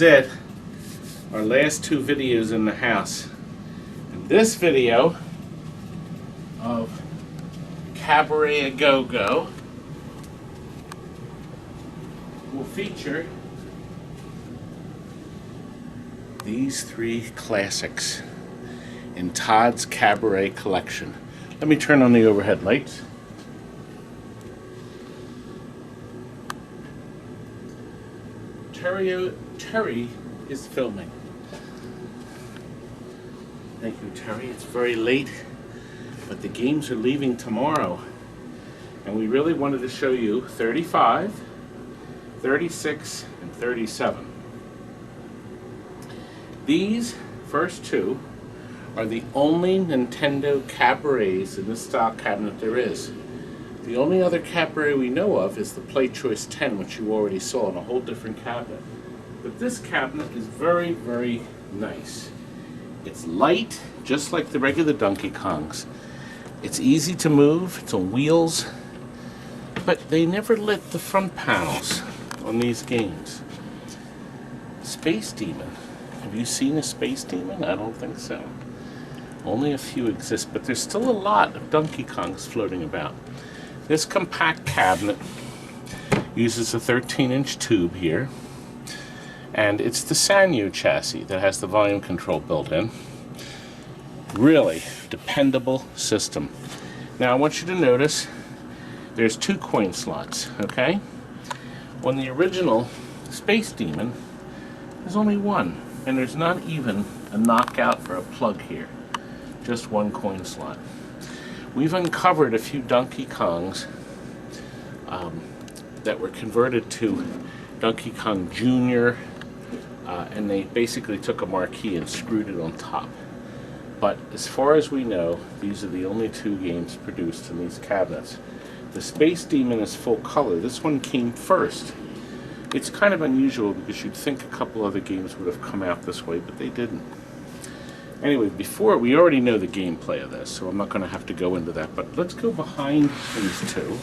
is it. Our last two videos in the house. And this video of Cabaret A Go-Go will feature these three classics in Todd's Cabaret collection. Let me turn on the overhead lights. Terry is filming. Thank you, Terry. It's very late, but the games are leaving tomorrow. And we really wanted to show you 35, 36, and 37. These first two are the only Nintendo Cabarets in this style cabinet there is. The only other Cabaret we know of is the Play Choice 10, which you already saw in a whole different cabinet. But this cabinet is very, very nice. It's light, just like the regular Donkey Kongs. It's easy to move, it's on wheels, but they never lit the front panels on these games. Space Demon. Have you seen a Space Demon? I don't think so. Only a few exist, but there's still a lot of Donkey Kongs floating about. This compact cabinet uses a 13-inch tube here, and it's the Sanyo chassis that has the volume control built in. Really dependable system. Now I want you to notice there's two coin slots, okay? On the original Space Demon, there's only one, and there's not even a knockout for a plug here. Just one coin slot. We've uncovered a few Donkey Kongs that were converted to Donkey Kong Jr., and they basically took a marquee and screwed it on top. But as far as we know, these are the only two games produced in these cabinets. The Space Demon is full color. This one came first. It's kind of unusual because you'd think a couple other games would have come out this way, but they didn't. Anyway, before, we already know the gameplay of this, so I'm not going to have to go into that, but let's go behind these two.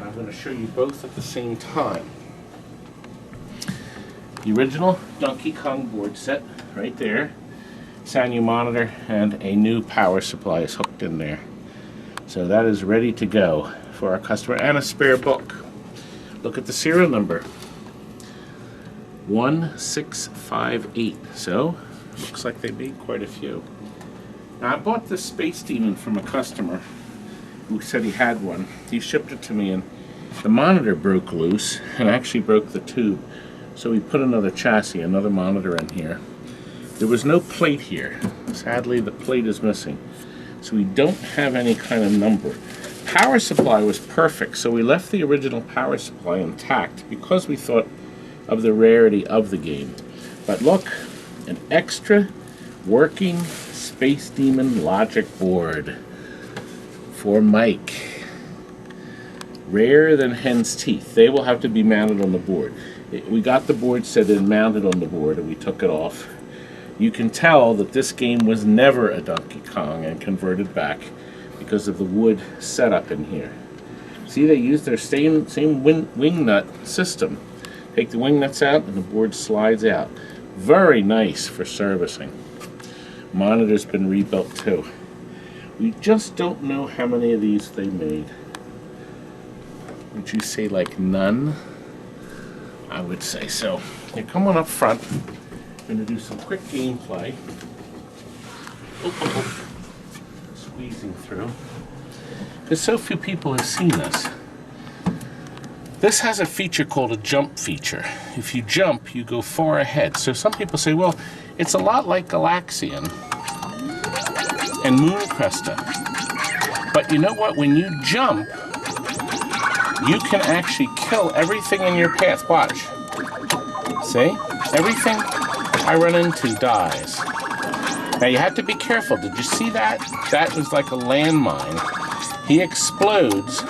I'm going to show you both at the same time. The original Donkey Kong board set, right there. Sanyo monitor and a new power supply is hooked in there. So that is ready to go for our customer, and a spare book. Look at the serial number. 1658. So, looks like they made quite a few. Now I bought this Space Demon from a customer who said he had one. He shipped it to me and the monitor broke loose and actually broke the tube. So we put another chassis, another monitor in here. There was no plate here. Sadly, the plate is missing. So we don't have any kind of number. Power supply was perfect, so we left the original power supply intact because we thought of the rarity of the game. But look, an extra working Space Demon logic board for Mike. Rarer than hen's teeth. They will have to be mounted on the board. We got the board set and mounted on the board, and we took it off. You can tell that this game was never a Donkey Kong and converted back because of the wood setup in here. See, they used their same wing nut system. Take the wing nuts out and the board slides out. Very nice for servicing. Monitor's been rebuilt too. We just don't know how many of these they made. Would you say like none? I would say so. Here, come on up front. I'm going to do some quick gameplay. Squeezing through. Because so few people have seen this. This has a feature called a jump feature. If you jump, you go far ahead. So some people say, well, it's a lot like Galaxian and Moon Cresta. But you know what? When you jump, you can actually kill everything in your path. Watch. See? Everything I run into dies. Now you have to be careful. Did you see that? That was like a landmine. He explodes,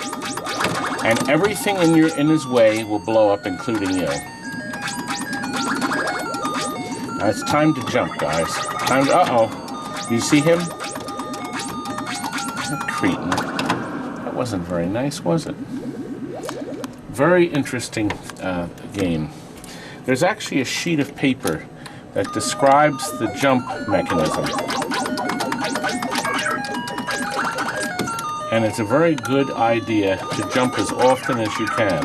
and everything in his way will blow up, including you. Now it's time to jump, guys. Time to, uh-oh. You see him? That cretin. That wasn't very nice, was it? Very interesting game. There's actually a sheet of paper that describes the jump mechanism. And it's a very good idea to jump as often as you can.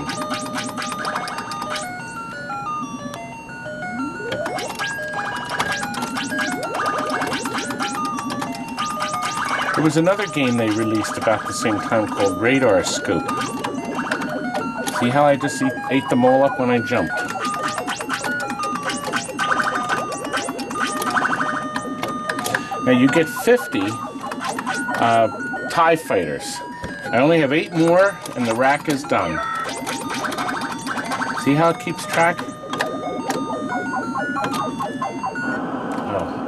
There was another game they released about the same time called Radar Scope. See how I just ate them all up when I jumped? Now you get 50 TIE Fighters. I only have 8 more and the rack is done. See how it keeps track?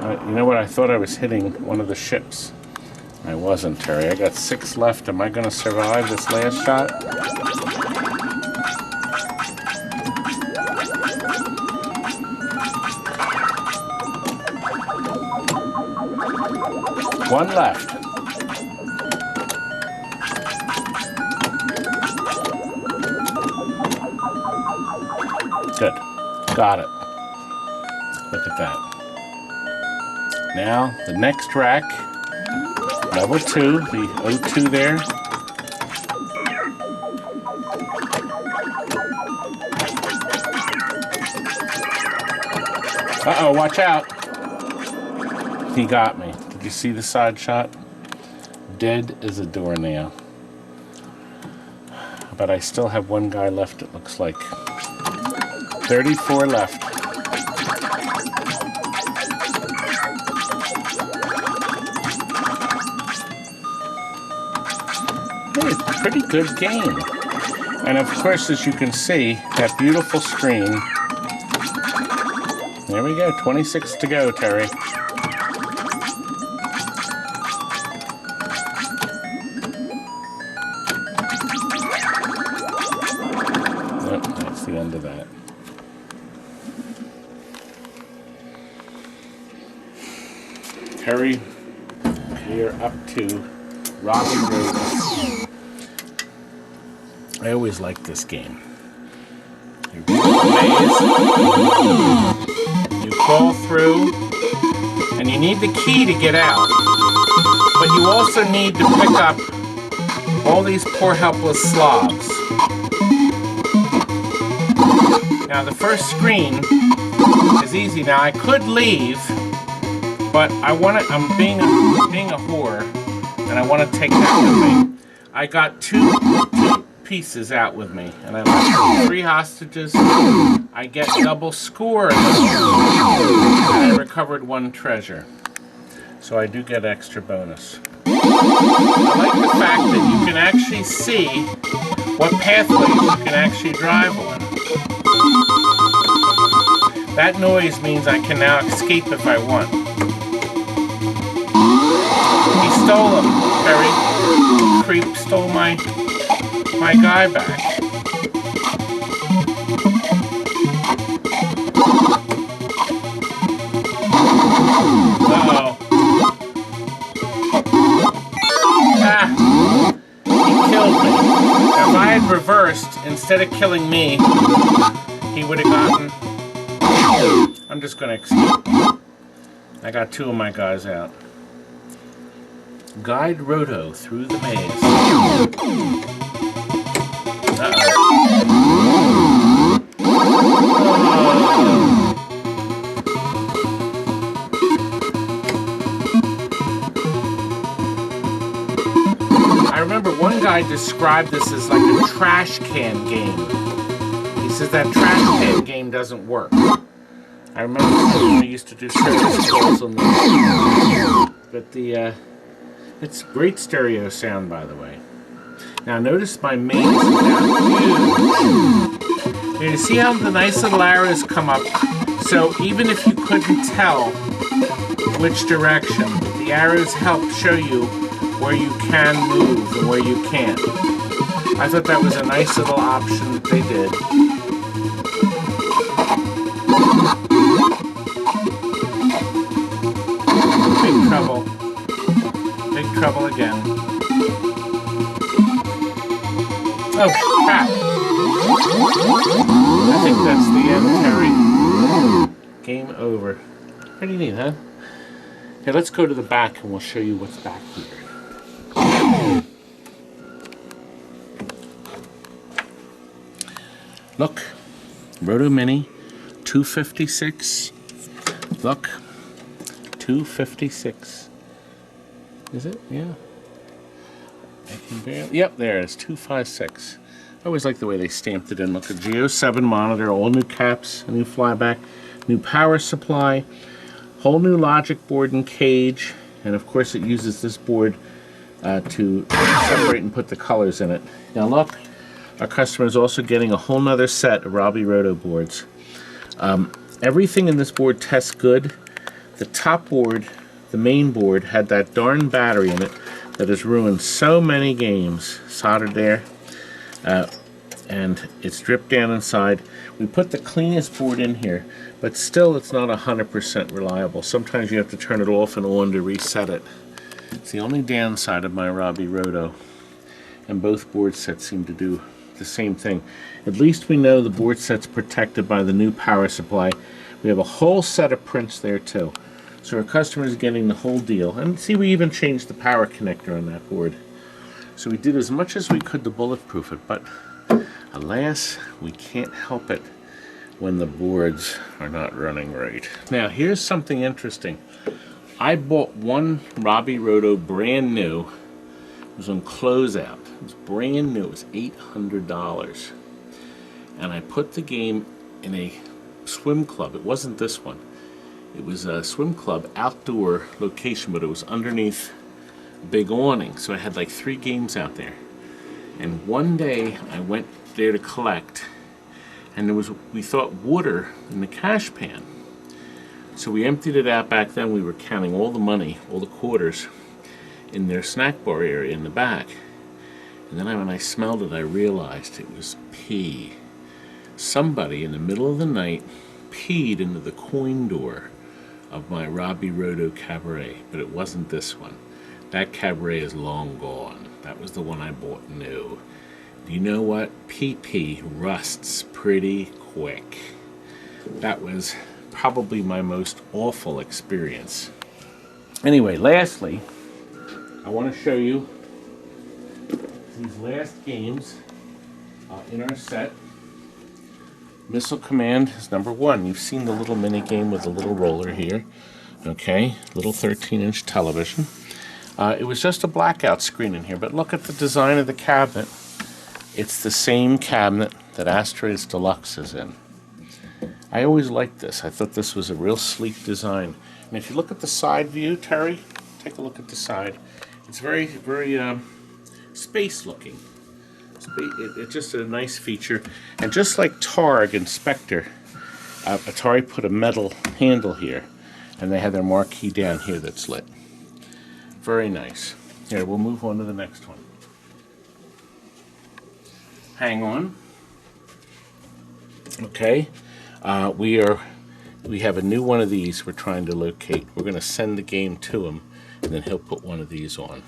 Oh, you know what? I thought I was hitting one of the ships. I wasn't, Terry. I got 6 left. Am I going to survive this last shot? One left. Good. Got it. Look at that. Now, the next rack. Level 2, the O2 there. Uh-oh, watch out. He got me. Did you see the side shot? Dead as a doornail. But I still have one guy left, it looks like. 34 left. Pretty good game. And of course, as you can see, that beautiful screen. There we go, 26 to go, Terry. Nope, that's the end of that. Terry, we're up to Robby Roto. I always liked this game. You read the maze, you crawl through, and you need the key to get out. But you also need to pick up all these poor helpless slobs. Now the first screen is easy. Now I could leave, but I'm being a whore, and I want to take that with me. I got two pieces out with me, and I left 3 hostages. I get double score, and I recovered 1 treasure. So I do get extra bonus. I like the fact that you can actually see what pathways you can actually drive on. That noise means I can now escape if I want. He stole them, Terry. Creep stole my guy back. Uh-oh. Ah! He killed me. Now, if I had reversed, instead of killing me, he would have gotten... I'm just going to escape. I got 2 of my guys out. Guide Roto through the maze. I remember one guy described this as like a trash can game. He says that trash can game doesn't work. I remember when we used to do service calls on this. But it's great stereo sound, by the way. Now notice my maze is down huge. You see how the nice little arrows come up? So even if you couldn't tell which direction, the arrows help show you where you can move and where you can't. I thought that was a nice little option that they did. Big trouble. Big trouble again. Oh, crap. I think that's the end, Terry. Game over. Pretty neat, huh? Hey, let's go to the back and we'll show you what's back here. Look, Roto Mini 256. Look, 256. Is it? Yeah. I can barely. Yep, there it is. 256. I always like the way they stamped it in. Look, a G07 monitor, all new caps, a new flyback, new power supply, whole new logic board and cage, and of course it uses this board to separate and put the colors in it. Now look, our customer is also getting a whole nother set of Robby Roto boards. Everything in this board tests good. The top board, the main board, had that darn battery in it that has ruined so many games soldered there. And it's dripped down inside. We put the cleanest board in here, but still it's not 100% reliable. Sometimes you have to turn it off and on to reset it. It's the only downside of my Robby Roto. And both board sets seem to do the same thing. At least we know the board set's protected by the new power supply. We have a whole set of prints there too. So our customer is getting the whole deal. And see, we even changed the power connector on that board. So we did as much as we could to bulletproof it, but alas, we can't help it when the boards are not running right. Now, here's something interesting. I bought one Robby Roto brand new. It was on closeout. It was brand new. It was $800. And I put the game in a swim club. It wasn't this one. It was a swim club outdoor location, but it was underneath a big awning. So I had like 3 games out there. And one day I went there to collect, and there was, we thought, water in the cash pan. So we emptied it out. Back then we were counting all the money, all the quarters, in their snack bar area in the back. And then when I smelled it, I realized it was pee. Somebody in the middle of the night peed into the coin door of my Robby Roto Cabaret, but it wasn't this one. That Cabaret is long gone. That was the one I bought new. Do you know what? PP rusts pretty quick. That was probably my most awful experience. Anyway, lastly, I want to show you these last games in our set. Missile Command is number 1. You've seen the little mini game with the little roller here. Okay, little 13-inch television. It was just a blackout screen in here, but look at the design of the cabinet. It's the same cabinet that Asteroids Deluxe is in. I always liked this. I thought this was a real sleek design. And if you look at the side view, Terry, take a look at the side. It's very, very space looking. It's just a nice feature. And just like Targ and Spectre, Atari put a metal handle here, and they had their marquee down here that's lit. Very nice. Here, we'll move on to the next one. Hang on. Okay. We have a new one of these we're trying to locate. We're going to send the game to him, and then he'll put one of these on.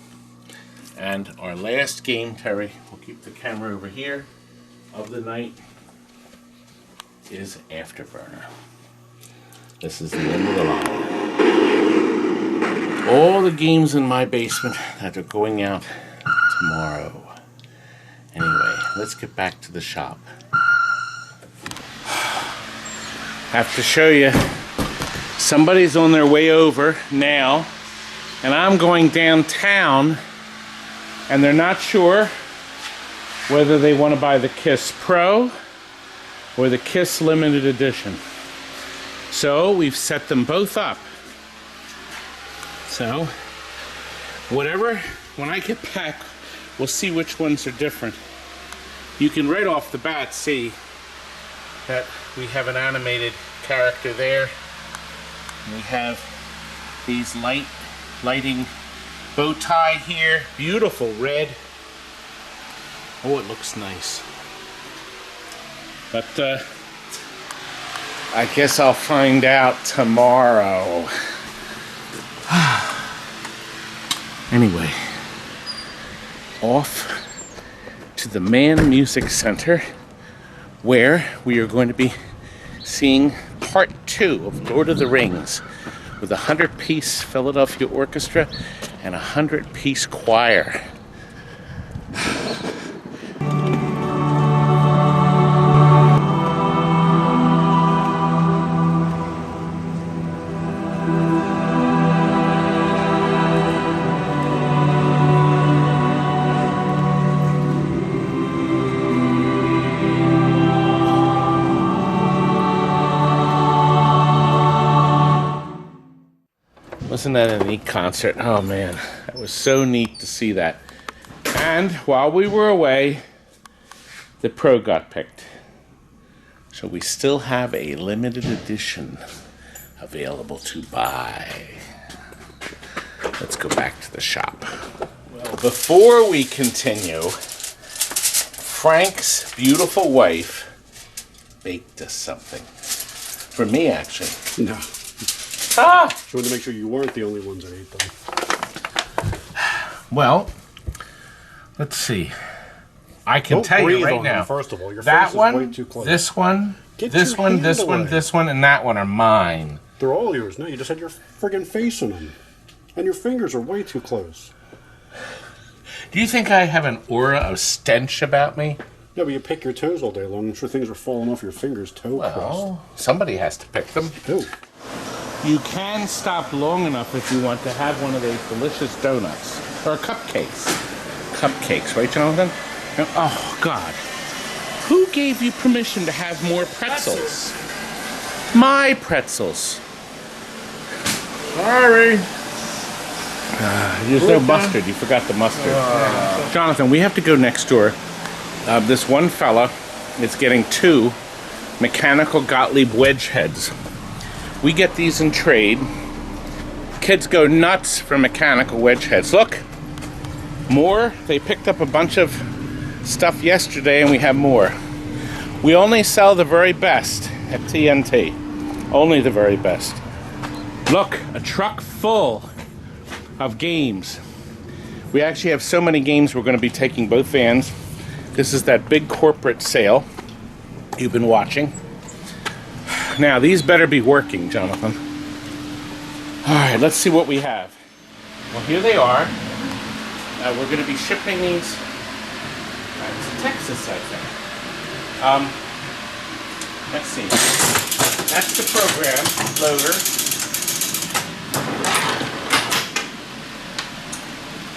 And our last game, Terry, we'll keep the camera over here, of the night, is Afterburner. This is the end of the line. All the games in my basement that are going out tomorrow. Anyway, let's get back to the shop. Have to show you, somebody's on their way over now, and I'm going downtown, and they're not sure whether they want to buy the KISS Pro or the KISS Limited Edition. So we've set them both up. So whatever, when I get back, we'll see which ones are different. You can right off the bat see that we have an animated character there. We have these lighting bow tie here, beautiful red. Oh, it looks nice. But I guess I'll find out tomorrow. Anyway, off to the Mann Music Center where we are going to be seeing part 2 of Lord of the Rings with a 100-piece Philadephila Orchestra and a 100-piece choir. Wasn't that a neat concert? Oh man, that was so neat to see that. And while we were away, the Pro got picked. So we still have a limited edition available to buy. Let's go back to the shop. Well, before we continue, Frank's beautiful wife baked us something. For me, actually. No. Ah! She wanted to make sure you weren't the only ones that ate them. Well, let's see. I can tell you right now. First of all, your that face one, is way too close. this one, Get this your one, hand this one, away. this one, and that one are mine. They're all yours. No, you just had your friggin' face in them. And your fingers are way too close. Do you think I have an aura of stench about me? Yeah, but you pick your toes all day long. I'm sure things are falling off your fingers, toe crust. Well, somebody has to pick them. Ew. You can stop long enough if you want to have one of those delicious donuts. Or cupcakes. Cupcakes, right, Jonathan? Oh, God. Who gave you permission to have more pretzels? My pretzels. Sorry. There's no mustard. You forgot the mustard. Jonathan, we have to go next door. This one fella is getting 2 mechanical Gottlieb wedge heads. We get these in trade. Kids go nuts for mechanical wedge heads. Look, more. They picked up a bunch of stuff yesterday and we have more. We only sell the very best at TNT. Only the very best. Look, a truck full of games. We actually have so many games we're going to be taking both vans. This is that big corporate sale you've been watching. Now, these better be working, Jonathan. All right, let's see what we have. Well, here they are. We're going to be shipping these to Texas, I think. Let's see. That's the program loader.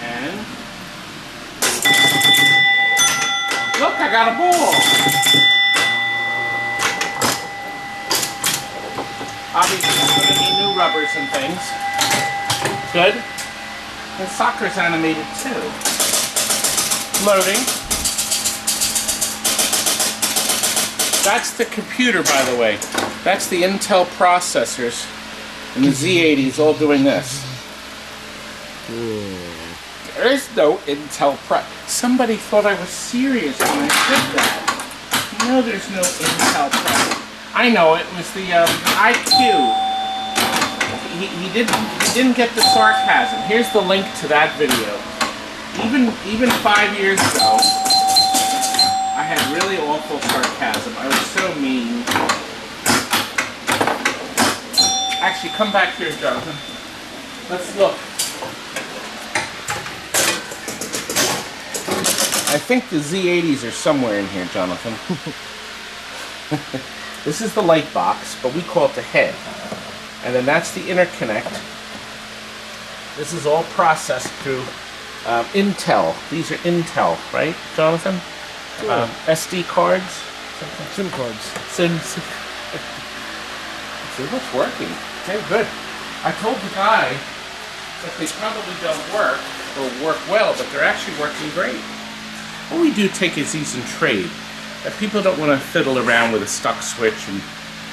And look, I got a ball. Obviously, I'm going to need new rubbers and things. Good. And soccer's animated too. Loading. That's the computer, by the way. That's the Intel processors and the Z80s all doing this. There is no Intel Somebody thought I was serious when I said that. No, there's no Intel I know, it was the IQ. He didn't get the sarcasm. Here's the link to that video. Even 5 years ago, I had really awful sarcasm. I was so mean. Actually, come back here, Jonathan. Let's look. I think the Z80s are somewhere in here, Jonathan. This is the light box, but we call it the head. And then that's the interconnect. This is all processed through Intel. These are Intel, right, Jonathan? Yeah. SD cards? SIM cards. See what's working. Okay, good. I told the guy that they probably don't work or work well, but they're actually working great. What we do take is these in trade. That people don't want to fiddle around with a stuck switch,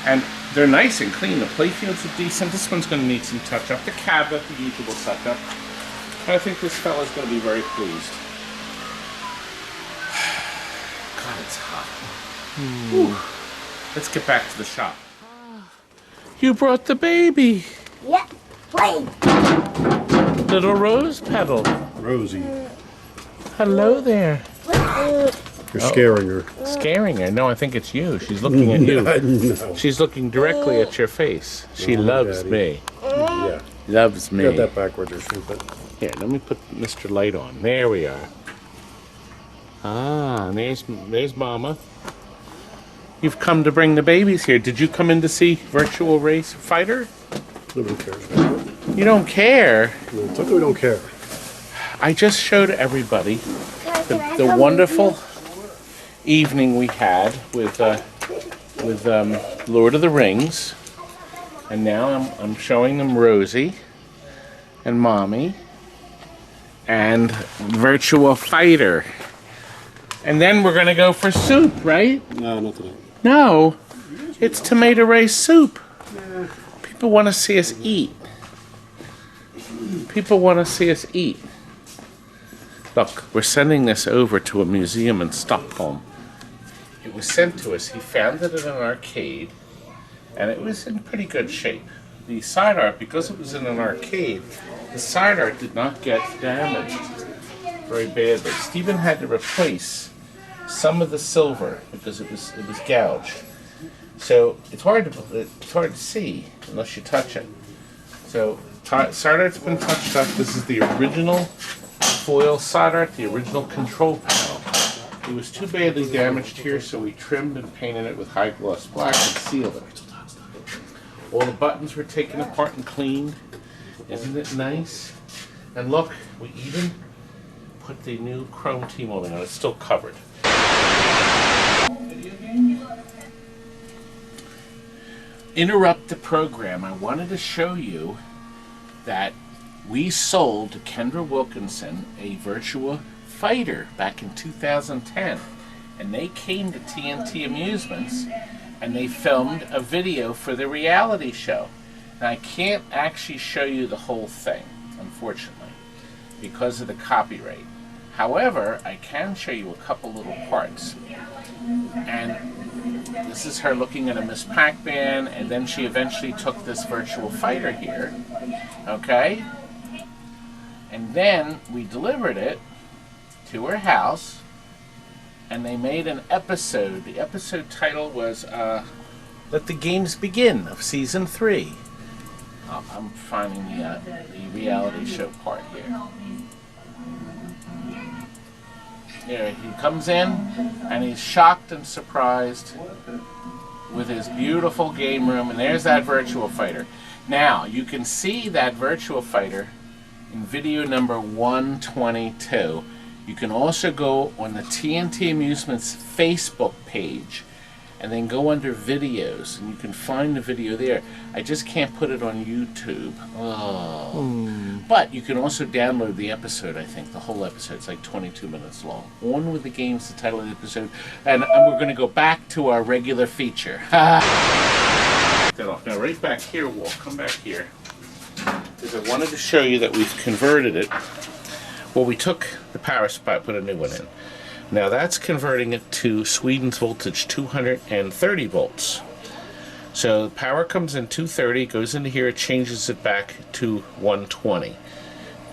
and they're nice and clean. The playfields are decent. This one's going to need some touch-up. The cabinet, the usual touch-up. I think this fella's going to be very pleased. God, it's hot. Ooh. Let's get back to the shop. You brought the baby. Yeah, play. Little rose petal. Rosie. Hello there. You're scaring her. Scaring her? No, I think it's you. She's looking at you. No. She's looking directly at your face. She loves me. Yeah. Loves me. Got that backwards or something. Here, let me put Mr. Light on. There we are. Ah, there's Mama. You've come to bring the babies here. Did you come in to see Virtua Race Fighter? Nobody cares about it. You don't care. No, it's okay, we don't care. I just showed everybody the wonderful evening we had with Lord of the Rings, and now I'm showing them Rosie and Mommy and Virtua Fighter, and then we're gonna go for soup, right? No, not today. No, it's tomato rice soup. People want to see us eat. People want to see us eat. Look, we're sending this over to a museum in Stockholm. It was sent to us. He found it in an arcade, and it was in pretty good shape. The side art, because it was in an arcade, the side art did not get damaged very badly. Stephen had to replace some of the silver because it was gouged. So it's hard to see unless you touch it. So side art's been touched up. This is the original foil solder art, the original control panel. It was too badly damaged here, so we trimmed and painted it with high gloss black and sealed it. All the buttons were taken apart and cleaned. Isn't it nice? And look, we even put the new chrome T-molding on it. It's still covered. Interrupt the program. I wanted to show you that we sold to Kendra Wilkinson a Virtua Fighter back in 2010, and they came to TNT Amusements and they filmed a video for the reality show. Now I can't actually show you the whole thing, unfortunately, because of the copyright. However, I can show you a couple little parts. And this is her looking at a Miss Pac-Man, and then she eventually took this Virtua Fighter here, okay? And then we delivered it to her house, and they made an episode. The episode title was Let the Games Begin of Season 3. I'm finding the reality show part here. Here he comes in, and he's shocked and surprised with his beautiful game room, and there's that Virtua Fighter. Now, you can see that Virtua Fighter in video number 122. You can also go on the TNT Amusements Facebook page and then go under videos, and you can find the video there. I just can't put it on YouTube. Oh. But you can also download the episode, I think, the whole episode. It's like 22 minutes long. On with the Games, the title of the episode. And we're going to go back to our regular feature. Now, right back here, Walt, come back here. Because I wanted to show you that we've converted it. Well, we took the power supply, put a new one in. Now that's converting it to Sweden's voltage, 230 volts. So the power comes in 230, goes into here, it changes it back to 120.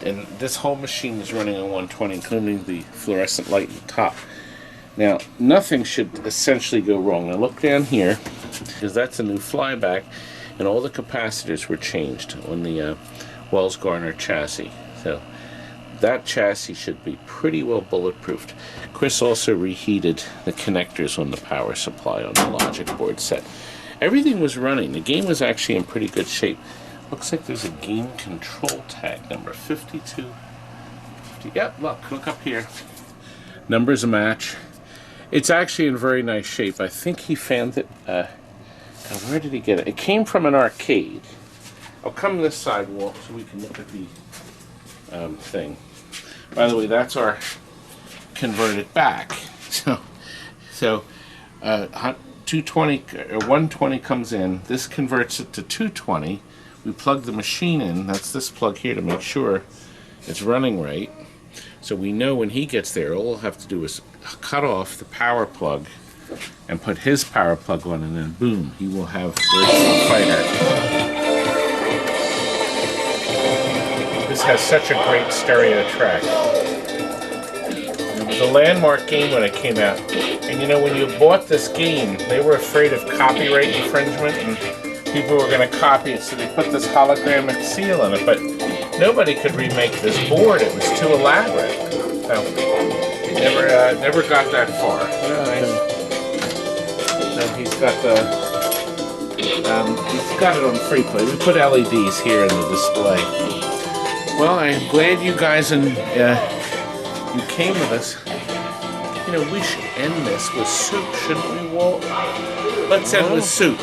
And this whole machine is running on 120, including the fluorescent light at the top. Now, nothing should essentially go wrong. Now look down here, because that's a new flyback, and all the capacitors were changed on the Wells Gardner chassis. So that chassis should be pretty well bulletproofed. Chris also reheated the connectors on the power supply on the logic board set. Everything was running. The game was actually in pretty good shape. Looks like there's a game control tag number 52. Yep, look up here. Numbers match. It's actually in very nice shape. I think he found it. Where did he get it? It came from an arcade. I'll come this side, Walt, so we can look at the thing. By the way, that's our converted back. So 220 or 120 comes in. This converts it to 220. We plug the machine in. That's this plug here to make sure it's running right. So we know when he gets there, all we'll have to do is cut off the power plug and put his power plug on, and then boom, he will have Virtua Fighter. This has such a great stereo track. was a landmark game when it came out. And you know, when you bought this game, they were afraid of copyright infringement and people were going to copy it, so they put this hologramic seal on it. But nobody could remake this board; it was too elaborate. So never got that far. So he's got it on free play. We put LEDs here in the display. Well, I'm glad you guys you came with us. You know, we should end this with soup, shouldn't we, Walt? Let's end with soup.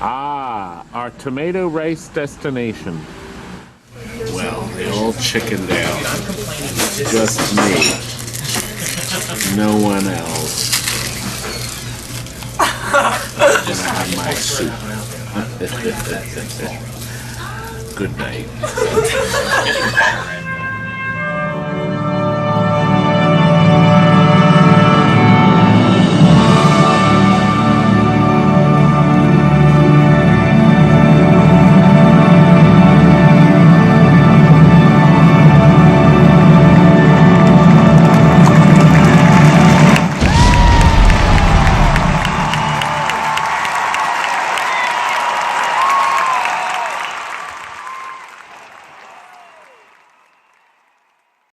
Ah, our tomato rice destination. Well, they all chickened out. Just me. No one else. I'm gonna have my soup. Good night.